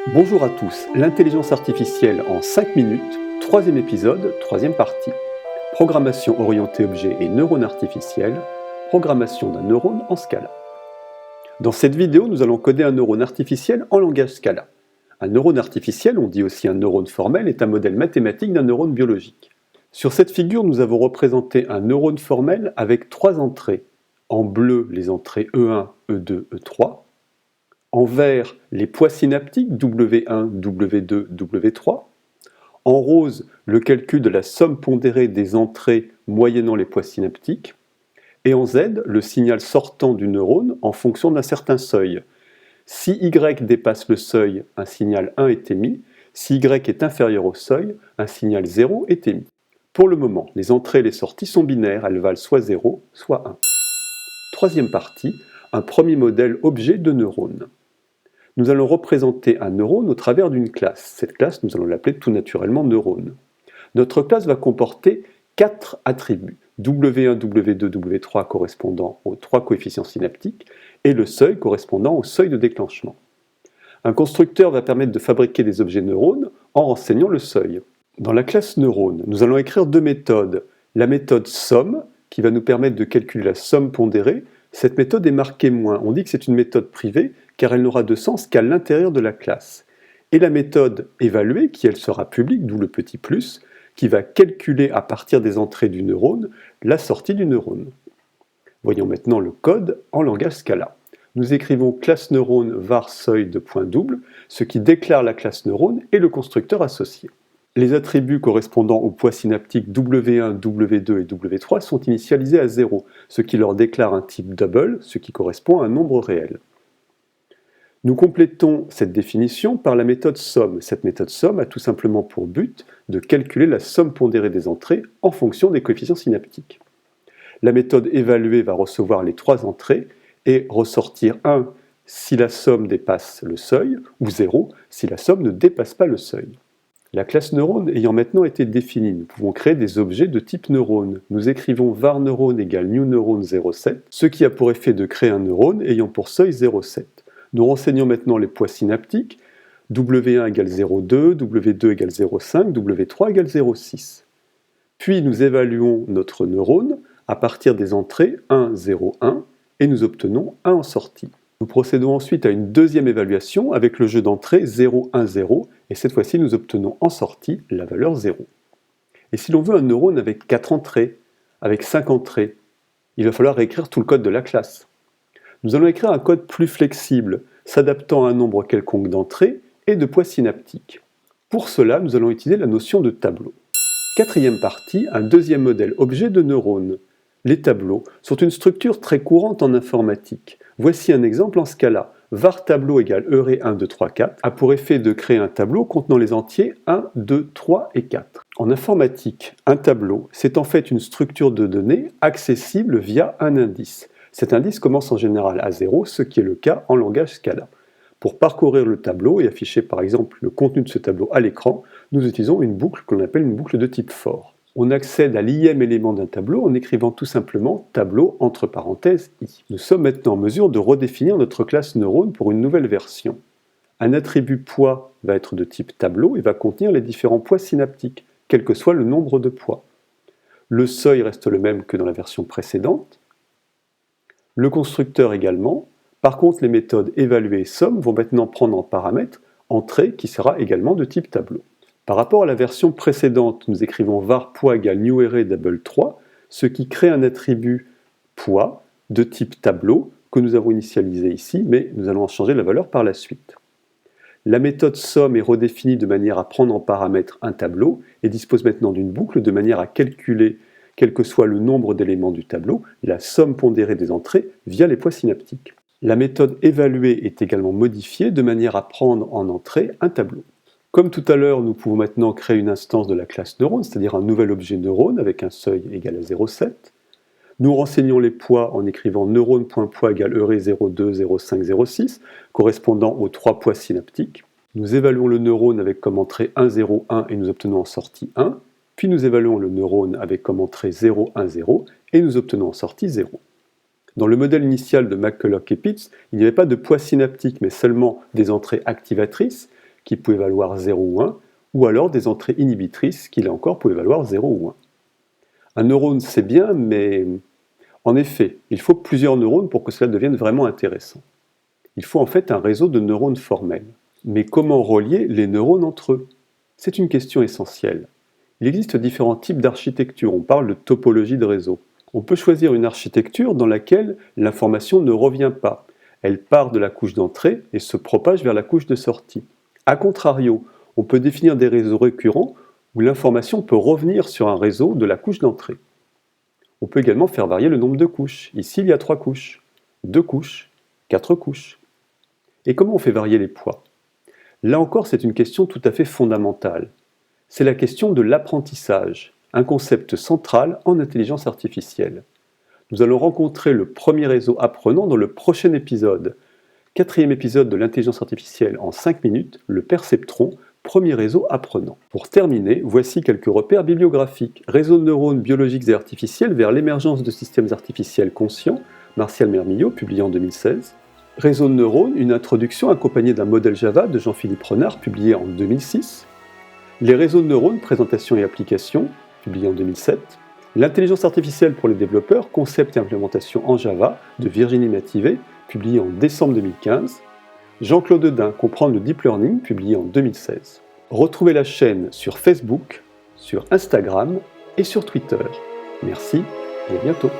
Bonjour à tous, l'intelligence artificielle en 5 minutes, troisième épisode, troisième partie. Programmation orientée objet et neurones artificiels, programmation d'un neurone en Scala. Dans cette vidéo, nous allons coder un neurone artificiel en langage Scala. Un neurone artificiel, on dit aussi un neurone formel, est un modèle mathématique d'un neurone biologique. Sur cette figure, nous avons représenté un neurone formel avec trois entrées. En bleu, les entrées E1, E2, E3. En vert, les poids synaptiques W1, W2, W3. En rose, le calcul de la somme pondérée des entrées moyennant les poids synaptiques. Et en Z, le signal sortant du neurone en fonction d'un certain seuil. Si Y dépasse le seuil, un signal 1 est émis. Si Y est inférieur au seuil, un signal 0 est émis. Pour le moment, les entrées et les sorties sont binaires, elles valent soit 0, soit 1. Troisième partie, un premier modèle objet de neurone. Nous allons représenter un neurone au travers d'une classe. Cette classe, nous allons l'appeler tout naturellement neurone. Notre classe va comporter 4 attributs. W1, W2, W3 correspondant aux 3 coefficients synaptiques et le seuil correspondant au seuil de déclenchement. Un constructeur va permettre de fabriquer des objets neurones en renseignant le seuil. Dans la classe neurone, nous allons écrire deux méthodes. La méthode somme, qui va nous permettre de calculer la somme pondérée. Cette méthode est marquée moins. On dit que c'est une méthode privée car elle n'aura de sens qu'à l'intérieur de la classe. Et la méthode évaluée, qui elle sera publique, d'où le petit plus, qui va calculer à partir des entrées du neurone la sortie du neurone. Voyons maintenant le code en langage Scala. Nous écrivons classe neurone var seuil de point double, ce qui déclare la classe neurone et le constructeur associé. Les attributs correspondant aux poids synaptiques W1, W2 et W3 sont initialisés à 0, ce qui leur déclare un type double, ce qui correspond à un nombre réel. Nous complétons cette définition par la méthode somme. Cette méthode somme a tout simplement pour but de calculer la somme pondérée des entrées en fonction des coefficients synaptiques. La méthode évaluée va recevoir les 3 entrées et ressortir 1 si la somme dépasse le seuil ou 0 si la somme ne dépasse pas le seuil. La classe neurone ayant maintenant été définie, nous pouvons créer des objets de type neurone. Nous écrivons var neurone égale new neurone 0,7, ce qui a pour effet de créer un neurone ayant pour seuil 0,7. Nous renseignons maintenant les poids synaptiques, W1 égale 0,2, W2 égale 0,5, W3 égale 0,6. Puis nous évaluons notre neurone à partir des entrées 1, 0, 1 et nous obtenons 1 en sortie. Nous procédons ensuite à une deuxième évaluation avec le jeu d'entrée 0, 1, 0 et cette fois-ci nous obtenons en sortie la valeur 0. Et si l'on veut un neurone avec 4 entrées, avec 5 entrées, il va falloir réécrire tout le code de la classe. Nous allons écrire un code plus flexible, s'adaptant à un nombre quelconque d'entrées et de poids synaptiques. Pour cela, nous allons utiliser la notion de tableau. Quatrième partie, un deuxième modèle objet de neurones. Les tableaux sont une structure très courante en informatique. Voici un exemple en Scala. Var tableau égale Euré 1, 2, 3, 4 a pour effet de créer un tableau contenant les entiers 1, 2, 3 et 4. En informatique, un tableau, c'est en fait une structure de données accessible via un indice. Cet indice commence en général à 0, ce qui est le cas en langage Scala. Pour parcourir le tableau et afficher par exemple le contenu de ce tableau à l'écran, nous utilisons une boucle que l'on appelle une boucle de type for. On accède à l'IM élément d'un tableau en écrivant tout simplement tableau entre parenthèses i. Nous sommes maintenant en mesure de redéfinir notre classe neurone pour une nouvelle version. Un attribut poids va être de type tableau et va contenir les différents poids synaptiques, quel que soit le nombre de poids. Le seuil reste le même que dans la version précédente. Le constructeur également. Par contre, les méthodes évaluer et somme vont maintenant prendre en paramètre entrée qui sera également de type tableau. Par rapport à la version précédente, nous écrivons var poids égale new array double 3, ce qui crée un attribut poids de type tableau que nous avons initialisé ici, mais nous allons en changer la valeur par la suite. La méthode somme est redéfinie de manière à prendre en paramètre un tableau et dispose maintenant d'une boucle de manière à calculer, quel que soit le nombre d'éléments du tableau, la somme pondérée des entrées via les poids synaptiques. La méthode évaluer est également modifiée de manière à prendre en entrée un tableau. Comme tout à l'heure, nous pouvons maintenant créer une instance de la classe neurone, c'est-à-dire un nouvel objet neurone avec un seuil égal à 0,7. Nous renseignons les poids en écrivant neurone.poids égale Euré 0,2, 0,5, 0,6, correspondant aux 3 poids synaptiques. Nous évaluons le neurone avec comme entrée 1, 0, 1 et nous obtenons en sortie 1. Puis nous évaluons le neurone avec comme entrée 0, 1, 0 et nous obtenons en sortie 0. Dans le modèle initial de McCulloch et Pitts, il n'y avait pas de poids synaptique, mais seulement des entrées activatrices qui pouvaient valoir 0 ou 1, ou alors des entrées inhibitrices qui, là encore, pouvaient valoir 0 ou 1. Un neurone, c'est bien, mais en effet, il faut plusieurs neurones pour que cela devienne vraiment intéressant. Il faut en fait un réseau de neurones formels. Mais comment relier les neurones entre eux? C'est une question essentielle. Il existe différents types d'architecture, on parle de topologie de réseau. On peut choisir une architecture dans laquelle l'information ne revient pas. Elle part de la couche d'entrée et se propage vers la couche de sortie. A contrario, on peut définir des réseaux récurrents où l'information peut revenir sur un réseau de la couche d'entrée. On peut également faire varier le nombre de couches. Ici, il y a 3 couches, 2 couches, 4 couches. Et comment on fait varier les poids? Là encore, c'est une question tout à fait fondamentale. C'est la question de l'apprentissage, un concept central en intelligence artificielle. Nous allons rencontrer le premier réseau apprenant dans le prochain épisode. 4e épisode de l'intelligence artificielle en 5 minutes, le perceptron, premier réseau apprenant. Pour terminer, voici quelques repères bibliographiques. Réseau de neurones biologiques et artificiels vers l'émergence de systèmes artificiels conscients, Martial Mermillot, publié en 2016. Réseau de neurones, une introduction accompagnée d'un modèle Java de Jean-Philippe Renard, publié en 2006. Les réseaux de neurones, présentation et application, publié en 2007. L'intelligence artificielle pour les développeurs, concept et implémentation en Java, de Virginie Mativet, publié en décembre 2015. Jean-Claude Dain, comprendre le deep learning, publié en 2016. Retrouvez la chaîne sur Facebook, sur Instagram et sur Twitter. Merci et à bientôt.